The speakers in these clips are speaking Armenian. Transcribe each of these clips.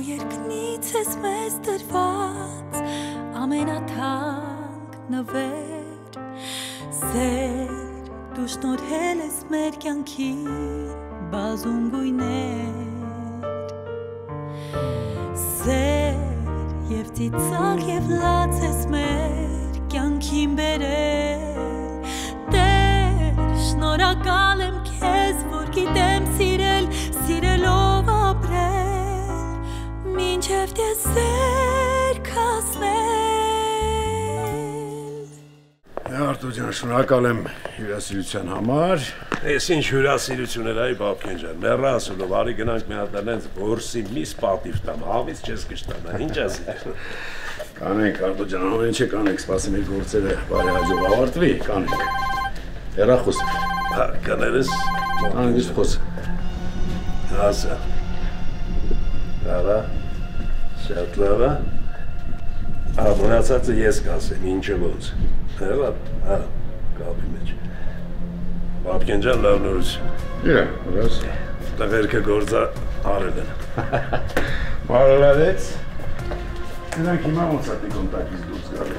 երկնից ես մեզ տրված ամենաթանկ նվեր Սեր դու շնորհել ես մեր կյանքին բազում գույներ Սեր և ծիծաղ և լաց ես մեր կյանքին բերել Տեր շնորհակալ եմ քեզ որ գիտեմ սիրել սիրելով ապրել մինչև տեսեր կասնել Արտուր ջան, շնորհակալ եմ հյուրասիրության համար Ես ինչ հյուրասիրություն էր այ բաբկեն ջան մեռա ասելով արի գնանք մի հատ այնց որսի միս պատիվ տամ հավից չես կշտանա ինչ ասի Կանենք Արտուր ջան, ամեն ինչ կանենք սպասեմ իր գործերը բարի հաջող ավարտվի կանենք Հեռախոս Հա կներես Անգիստ խոս Հասա Լավա Շատ լավա Մնացածը ես կասեմ ինչը ոնց Հեղա հա կապի մեջ Բաբկեն ջան լավ նորություն Իրա հրաս Տղերքը գործա արել են Մարալավեց Նրանք հիմա ոնց ատի կոնտակից դուրս գալ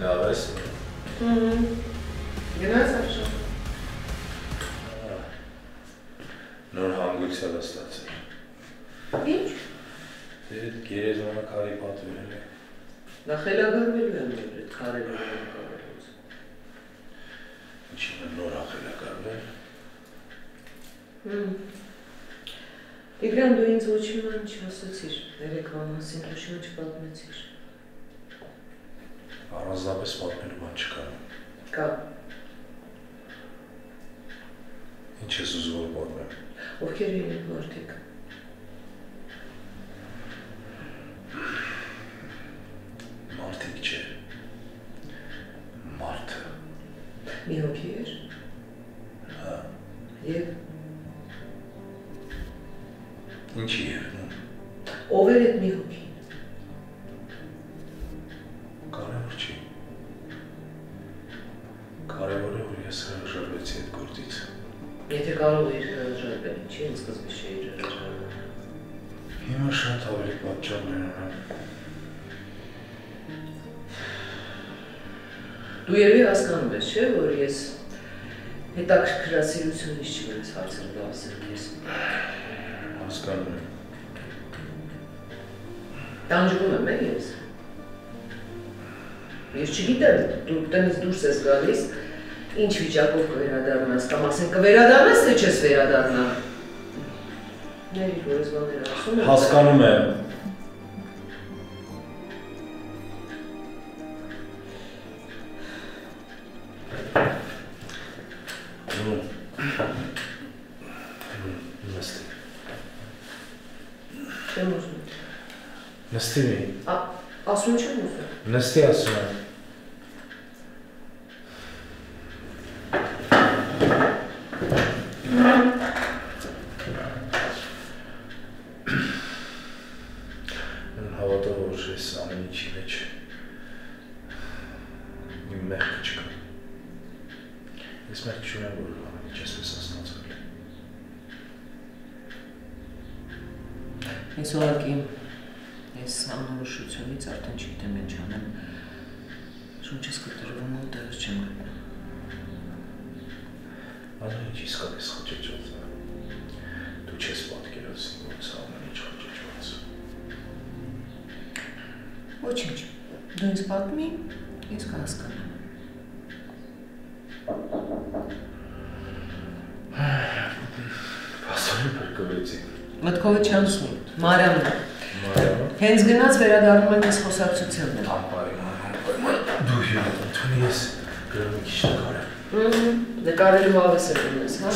Լավ ես Գնաց արժա Նոր հանգույցել է ստացել Ինչ? Դեդ գերեզմանը կարի պատվիրել է Նա խելագարվելու եմ էր էդ քարերը կավելուց Ինչի նոր ախելագարվել Տիգրան դու ինձ ոչ մի բան չասացիր երեկվա մասին դու շնչ պատմեցիր Առանձնապես պատմելու բան չկա Կա Ինչ ես ուզում որ պատմեմ Ովքեր էին այդ մարդիկ Մարդիկ չէ Մարդը Մի հոգի էր Հա Եվ Ինչի եղնում Ով էր այդ մի հոգին Կարևոր չի Կարևոր է որ ես հրաժարվեցի այդ գործից Եթե կարող էիր հրաժարվել ինչի ինձ սկզբից չէիր հրաժարվել Հիմա շատ ավելի պատճառներ ունեմ Դու երևի հասկանում ես, չէ, որ ես հետաքրքրասիրությունից չգնես հարցերը դասել քեզ Հասկանում եմ Տանջվում եմ ես Ես չգիտեմ, դու տնից դուրս ես գալիս Ինչ վիճակով կվերադառնաս, կամ ասեն կվերադառնաս, թե չես վերադառնա Ներիր, որ ես բաներ ասում եմ Հասկանում եմ Նստի Չեմ ուզում Նստի մի Ասում չեմ ուզում Նստի ասում եմ Հավատա որ ես ամեն ինչի մեջ իմ մեղքը չկա Ես մեղք չունեմ որ ամեն ինչ այսպես ասնացել Ես ուղղակի ես անորոշությունից արդեն չգիտեմ ինչ անեմ շունչս կտրվում ու տեղս չեմ գտնում Ամեն ինչ իսկապես խճճված է Դու չես պատկերացնի ոնց ամեն ինչ խճճված Ոչինչ, դու ինձ պատմի, ես կհասկանամ Հասարի պրկվեցի Մտքովը չանցնի, Մարիամն է Հենց գնաց վերադառնում եմ ես խոսակցությունն եմ Դու հյուրատուն ես գրում մի քիչ նկարը Նկարելու ավես է գնես, հա?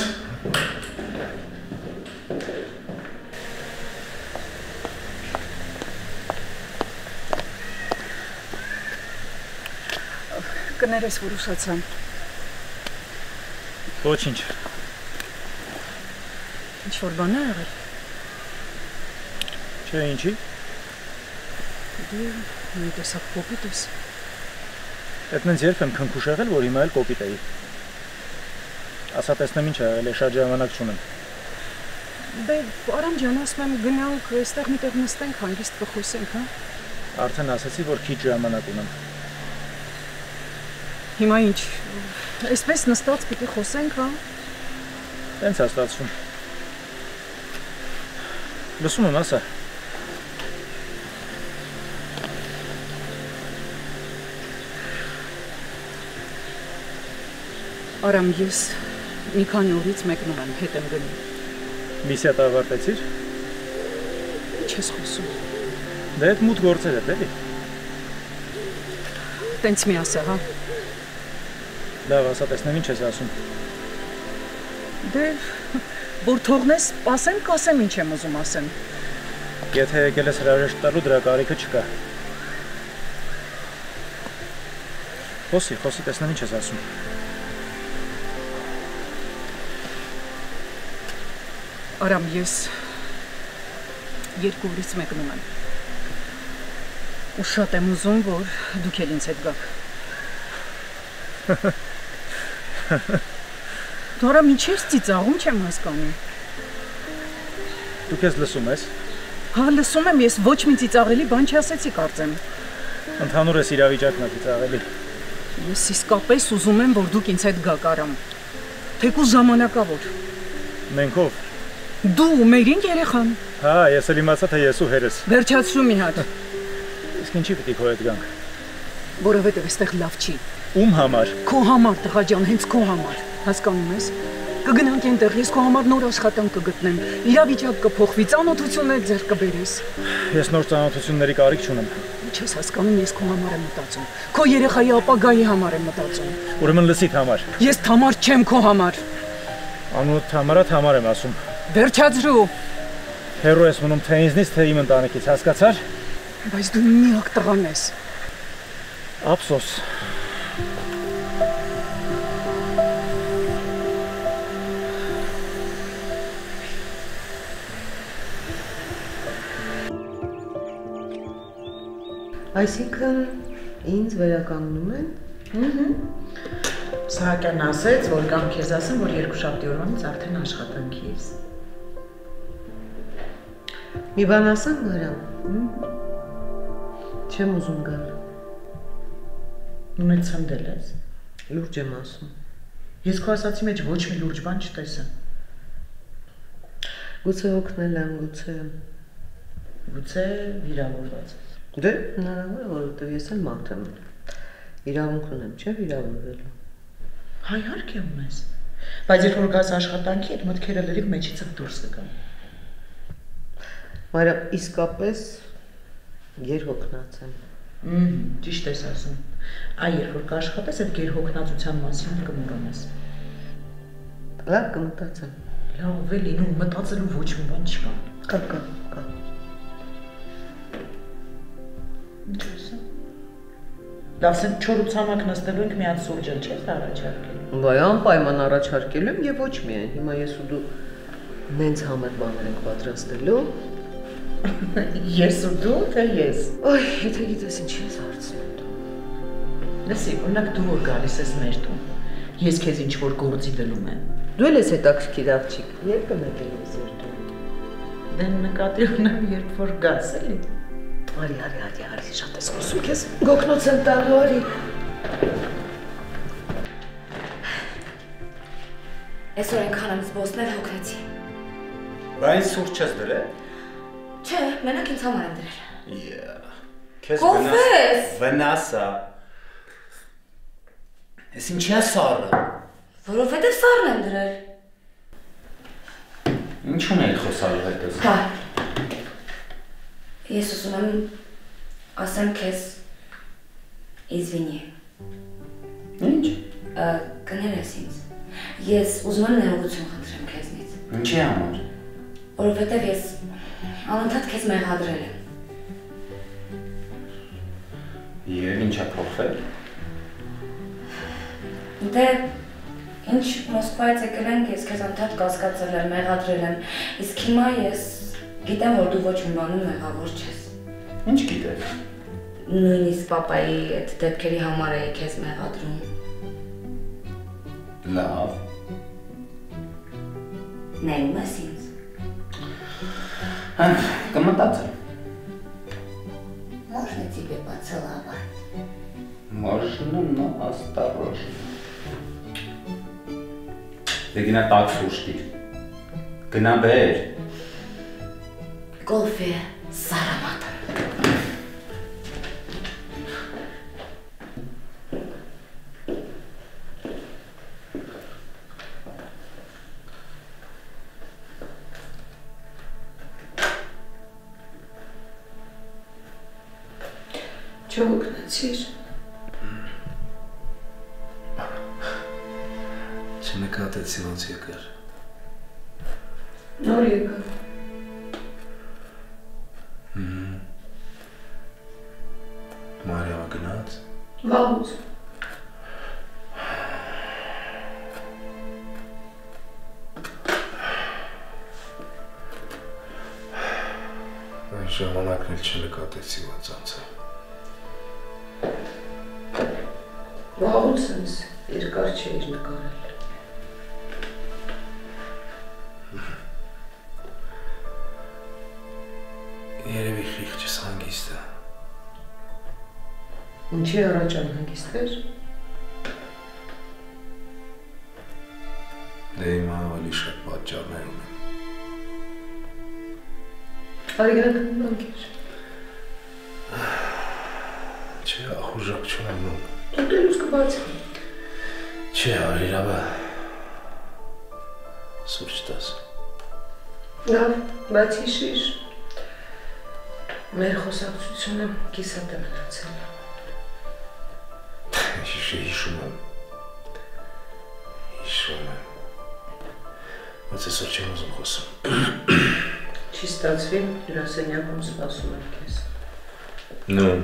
Կներես, որ ուշացան Ոչինչ Ինչ-որ բան է եղել Չէ, ինչի? Մի տեսակ կոպիտ ես։ Այդ նենց երբ եմ քնքուշ եղել, որ հիմա էլ կոպիտ էի։ Ասա տեսնեմ ինչ եղել է, շատ ժամանակ չունեմ։ Դե Արամ ջան, ասում եմ գնանք այստեղ միտեղ նստենք, հանգիստ կխոսենք, հա։ Արդեն ասացի, որ քիչ ժամանակ ունեմ։ Հիմա ինչ, այսպես նստած պիտի խոսենք, հա։ Տենց է ստացվում։ Լսում եմ, ասա։ Արամ, ես մի քանի օրից մեկնում եմ, հետ եմ գնում։ Միսիա ավարտեցիր։ Չես խոսում։ Դե այդ մութ գործերը, էլի։ Տենց մի ասա, հա։ Լավ, ասա տեսնեմ ինչ ես ասում։ Դե որ թողնես, ասեմ, կասեմ ինչ եմ ուզում ասեմ։ Եթե եկել ես հրաժեշտ տալու, դրա կարիքը չկա։ Խոսի, տեսնեմ ինչ ես ասում։ Արամ, ես 2 օրից մեկնում եմ։ Ու շատ եմ ուզում, որ դուք էլ ինձ հետ գաք։ Դու Արամ, ինչ ես ծիծաղում, չեմ հասկանում։ Դու քեզ լսում ես։ Հա, լսում եմ, ես ոչ մի ծիծաղելի բան չասեցի, կարծեմ։ Ընդհանուր ես իրավիճակն է ծիծաղելի։ Ես իսկապես ուզում եմ, որ դուք ինձ հետ գաք, Արամ։ Թեկուզ ժամանակավոր։ Մենք ով։ Դու ու մերին երեխան։ Հա, ես էլ իմացա, թե ես ու հերս։ Վերջացրու մի հատ։ Իսկ ինչի պիտի քո հետ գանք։ Որովհետև այստեղ լավ չի։ Ում համար։ Քո համար, տղա ջան, հենց քո համար։ Հասկանում ես։ Կգնանք այնտեղ, ես քո համար նոր աշխատանք կգտնեմ։ Իրավիճակ կփոխվի, ծանոթություններ ձեռք կբերես։ Ես նոր ծանոթությունների կարիք չունեմ։ Չես հասկանում, ես քո համար եմ մտածում։ Քո երեխայի ապագայի համար եմ մտածում։ Ուրեմն լսիդ համար։ Ես համար չեմ քո համար։ Անուտ համար եմ ասում։ Վերջացրու։ Հերո ես մնում թե ինձնից, թե իմ ընտանիքից, հասկացար։ Բայց դու միակ տղան ես։ Ափսոս։ Այսինքն ինձ վերականգնում են։ Սահակյանն ասեց, որ կամ քեզ ասեմ, որ 2 շաբթի օրվանից արդեն աշխատանքի ես։ Մի բան ասեմ Մարիամ։ Չեմ ուզում գալ։ Ունեցած ցնդել ես։ Լուրջ եմ ասում։ Ես քո ասացի մեջ ոչ մի լուրջ բան չտեսա։ Գուցե օգնել եմ, գուցե վիրավորված ես։ Դե հնարավոր է, որովհետև ես էլ մարդ եմ։ Իրավունք ունեմ, չէ՞ վիրավորվելու։ Հայ իհարկե ունես։ Բայց երբ որ գաս աշխատանքի, այդ մտքերը լրիվ մեջիցդ դուրս կգան։ Մարիամ, իսկապես գերհոգնած եմ։ Ճիշտ ես ասում։ Այ երբ որ կաշխատես, այդ գերհոգնածության մասին կմոռանաս։ Լավ կմտածեմ։ Լավ է լինում, մտածելու ոչ մի բան չկա։ Կա։ Լավ, սեն չորուցանակ նստելու ենք մի հատ սուրճ էլ չես առաջարկել։ Վայ, անպայման առաջարկել եմ եւ ոչ միայն։ Հիմա ես ու դու նենց համեր բաներ ենք պատրաստելու։ Ես ու դու, թե ես։ Ոյ, եթե գիտես ինչի ես հարցնում դու։ Լսի, օրինակ դու որ գալիս ես մեր տուն, ես քեզ ինչ որ գործի դնում եմ։ Դու էլ ես հետաքրքիր աղջիկ։ Երբ կմեկել ես մեր տուն։ Դե նկատի ունեմ, երբ որ գաս, էլի։ Արի, շատ ես խոսում քեզ։ Գոգնոց եմ տալու, արի։ Այսօր այնքան եմ զբոսնել հոգնեցի։ Բա ինձ սուրճ չես դրել։ Չէ, մենակ ինձ համար եմ դրել։ Քեզ վնաս է։ Ես ինչի՞ է սառը։ Որովհետև սառն եմ դրել։ Ինչ ունեի խոսալու հետս։ Հա։ Ես ուզում եմ ասեմ քեզ իզվինի։ Ինչ։ Կներես ինձ։ Ես ուզում եմ ներողություն խնդրեմ քեզնից։ Ինչի համար։ Որովհետև ես անընդհատ քեզ մեղադրել եմ։ Եվ ինչ է փոխվել։ Դե ինչ Մոսկվայից եկել ենք, ես քեզ անընդհատ կասկածել եմ, մեղադրել եմ, իսկ հիմա ես գիտեմ, որ դու ոչ մի բանում մեղավոր չես։ Ինչ գիտես։ Նույնիսկ papayi այդ դեպքերի համար էի քեզ մեղադրում։ Լավ։ Նայում ես ինձ։ Կմտածեմ։ Можно тебе поцеловать? Можно, но осторожно. Դե գնա տակ սուշտիր։ Գնա բեր։ Кофе с ароматом. Чего гнатишь? Չնկատեցի ոնց եկար։ Նոր եկա։ Մարիամը գնաց։ Վաղուց։ Այն ժամանակն էլ չնկատեցի ոնց անցավ։ Վաղուց ինձ երկար չէիր նկարել։ Երևի խիղճս հանգիստ է։ Ինչի առաջ անհանգիստ էր։ Դե հիմա ավելի շատ պատճառներ ունեմ։ Արի գնանք բանկեր։ Չէ, ախորժակ չունեմ նույն։ Դու դելուս կբացի։ Չէ, արիրավը սուրճ տաս։ Լավ, բայց հիշիր։ Մեր խոսակցությունը կիսատ է մնացել։ Հիշում եմ։ Բայց այսօր չեմ ուզում խոսում։ Չի ստացվի, հյուրասենյակում սպասում եմ քեզ։ Նույն։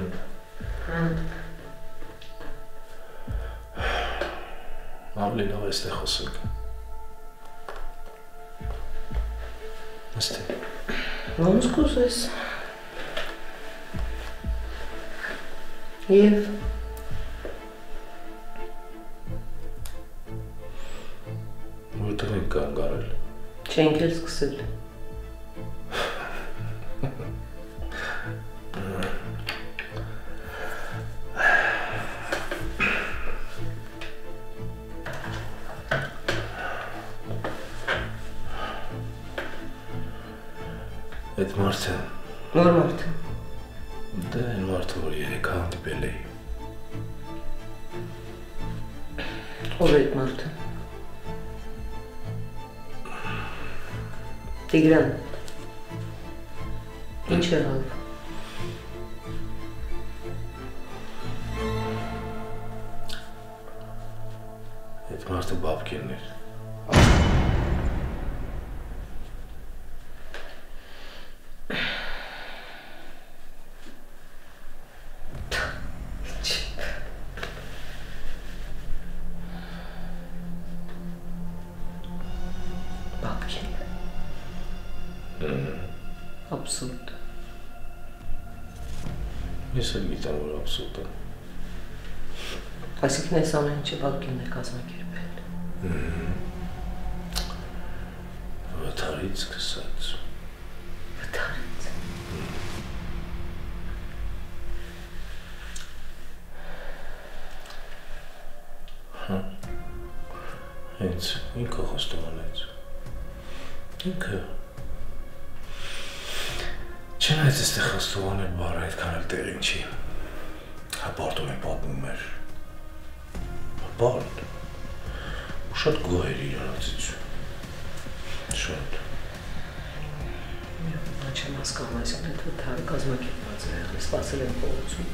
Ավելի լավ այստեղ խոսենք։ Նստի։ Ոնց կուզես։ Եվ որտեղ ենք կանգ առել։ չենք էլ սկսել։ Այդ մարդը։ Որ մարդը։ Դե այն մարդը, որ երեկ հանդիպել էի։ Ով է այդ մարդը։ Տիգրան։ Ինչ եղավ։ Այդ մարդը բաբկենն էր։ Absurd։ Ես էլ գիտեմ, որ absurd է։ Այսինքն այս ամեն ինչը բաբկենն է կազմակերպել։ Վթարից սկսած։ Վթարից։ Հենց ինքը խոստովանեց։ Ինքը։ Չնայած այստեղ խոստովանել բառը այդքան էլ տեղին չի։ Հապարտում է պատմում էր։ Հապարտ։ Ու շատ գոհ էր իրանացից։ Շատ։ Նա չեմ հասկանում, այսինքն այդ վթարը կազմակերպված է եղել։ Սպասել եմ փողոցում,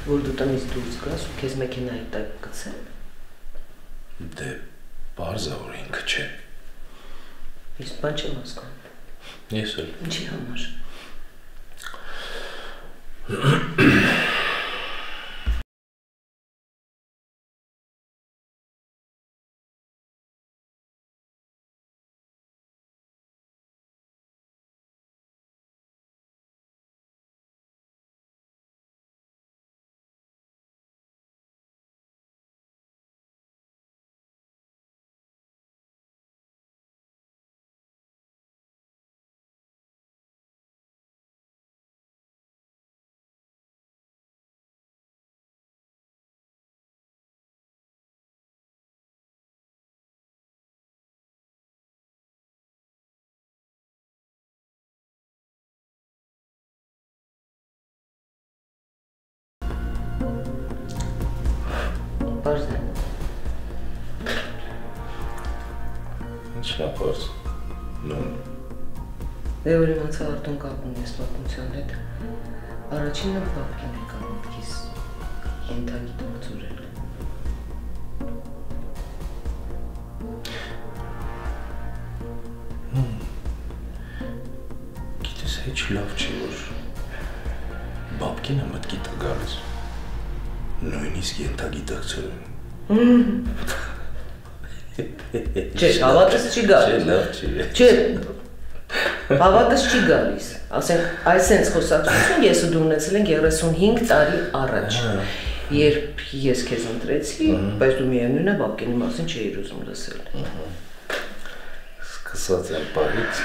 որ դու տնից դուրս գաս ու քեզ մեքենայի տակ գցեն։ Դե պարզ է, որ ինքը չէ։ Իսկ բան չեմ հասկանում։ Ես էլ։ Ինչի համար։ Պարզն է։ Ինչն է պարզ։ Նույն։ Դե որ իմացա Արտոն կապ ունի ես պատմության հետ, առաջինը բաբկին եկա մտքիս ենթակի դոկտորել։ Գիտես, հեչ լավ չի, որ բաբկինը մտքի տա գալիս, նույնիսկ ենթակի դոկտորել։ Չէ, հավատս չի գալիս։ Չէ, լավ չի։ Չէ, հավատս չի գալիս։ Ասենք, այսենց խոսակցություն ես ու դու ունեցել ենք 35 տարի առաջ, երբ ես քեզ ընտրեցի, բայց դու միևնույն է բաբկենի մասին չէիր ուզում լսել։ Սկսած եմ պահից,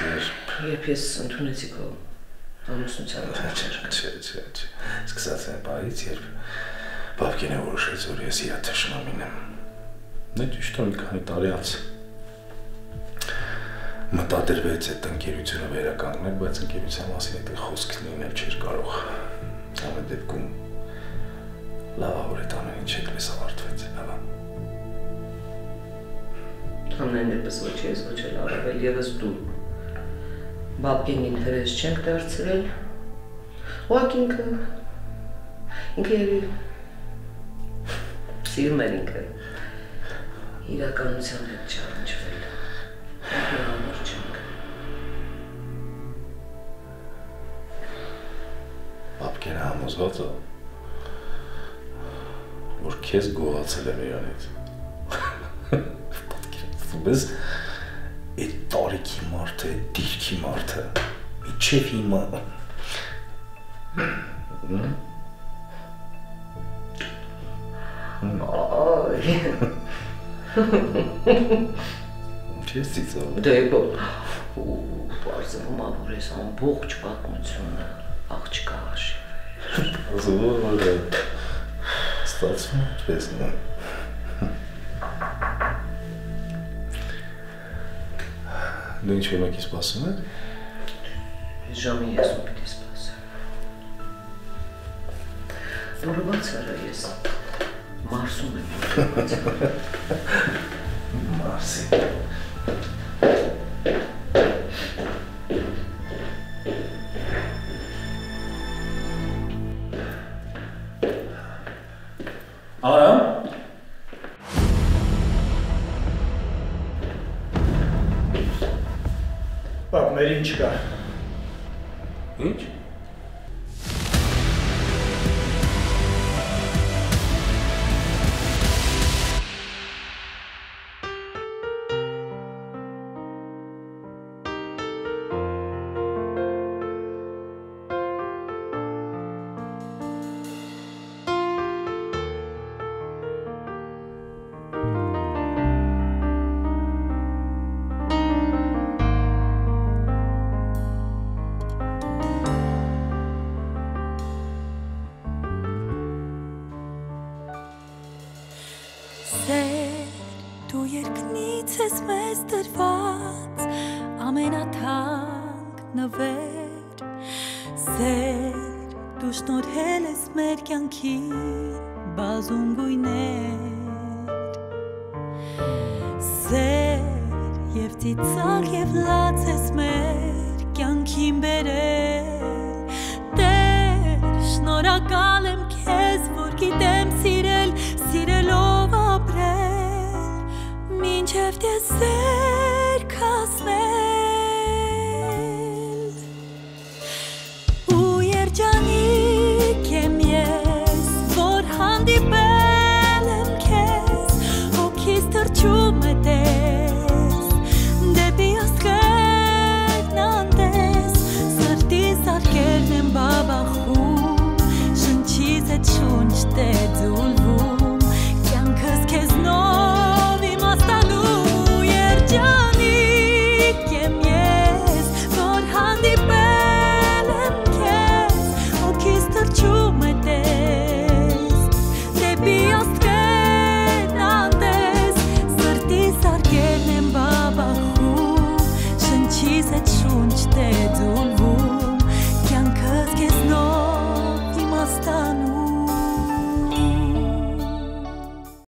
երբ ես ընդունեցի քո ամուսնության Չէ, սկսած եմ պահից, երբ բաբկենը որոշեց, որ ես իրա թշնամին եմ։ Դա ճիշտ է մի քանի տարի անց։ Մտադրվեց այդ ընկերությունը վերականգնել, բայց ընկերության մասին այդ խոսք լինել չէր կարող։ Ամեն դեպքում լավավոր այդ ամեն ինչ էկլես ավարտվեց, հա։ Ամեն դեպս ոչ ես, ոչ էլ առավել ևս դու։ Բաբկենին հրես չենք դարձրել, ուղղակի ինքը երևի սիրում էր ինքը իրականության հետ չառնչվել, ինքը համար չենք։ Բաբկենը համոզված է, որ քեզ գոհացել եմ իրանից։ Բայց այդ տարիքի մարդը, այդ դիրքի մարդը, միչև հիմա։ Չես ծիծաղ։ Դե բարձրում որ ես ամբողջ պատմությունը աղջկա հաշիվ։ Զուր որ ստացվում է պես նա։ Դու ինչ վեմակի սպասում է։ Ժամի ես ու պիտի սպասեմ։ Որը բաց արա ես Մարսում եմ։ Մարսի։ Արամ։ Պապ, մեր ինչ կա։ Ինչ։ Ու երջանիկ եմ ես, որ հանդիպ